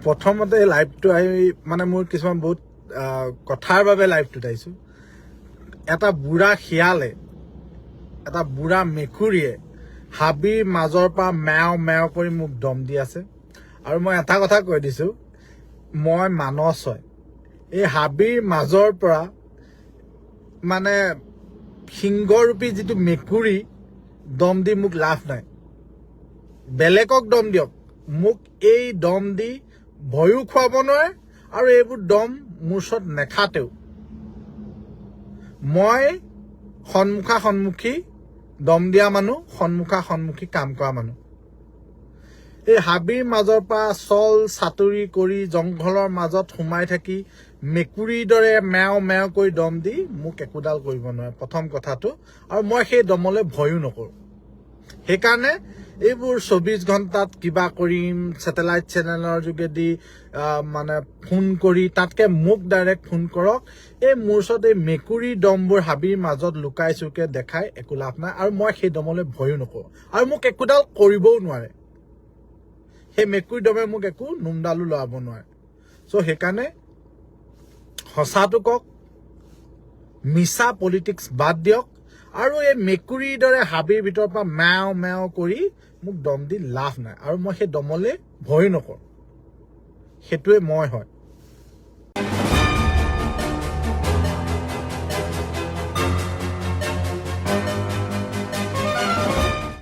প্ৰথমতে লাইভটো আহি মানে মোৰ কিছুমান বহুত কথাৰ বাবে লাইভটোত আহিছোঁ। এটা বুঢ়া শিয়ালে, এটা বুঢ়া মেকুৰীয়ে হাবিৰ মাজৰ পৰা মেও মেও কৰি মোক দম দি আছে। আৰু মই এটা কথা কৈ দিছোঁ, মই মানস হয়। এই হাবিৰ মাজৰ পৰা মানে সিংহৰূপী যিটো মেকুৰী দম দি মোক লাভ নাই। বেলেগক দম দিয়ক, মোক এই দম দি ভয়ো খুৱাব নোৱাৰে আৰু এইবোৰ দম মোৰ ওচৰত নেখাতেও। মই সন্মুখী দম দিয়া মানুহ, সন্মুখী কাম কৰা মানুহ। এই হাবিৰ মাজৰ পৰা চল চাতুৰি কৰি জংঘলৰ মাজত সোমাই থাকি মেকুৰীৰ দৰে মেও মেও কৰি দম দি মোক একোডাল কৰিব নোৱাৰে, প্ৰথম কথাটো। আৰু মই সেই দমলৈ ভয়ো নকৰোঁ। সেইকাৰণে এইবোৰ 24 ঘণ্টাত কিবা কৰিম, ছেটেলাইট চেনেলৰ যোগেদি মানে ফোন কৰি, তাতকে মোক ডাইৰেক্ট ফোন কৰক। এই মোৰ ওচৰত এই মেকুৰীৰ দমবোৰ হাবিৰ মাজত লুকাই চুকে দেখাই একো লাভ নাই। আৰু মই সেই দমলৈ ভয়ো নকৰোঁ, আৰু মোক একোডাল কৰিবও নোৱাৰে। সেই মেকুৰী দমে মোক একো নোমডালো লৰাব নোৱাৰে। চ' সেইকাৰণে সঁচাটো কওক, মিছা পলিটিক্স বাদ দিয়ক, আৰু এই মেকুৰীৰ দৰে হাবিৰ ভিতৰৰ পৰা মেও মেও কৰি মোক দম দি লাভ নাই। আৰু মই সেই দমলৈ ভয় নকৰোঁ। সেইটোৱে মই হয়।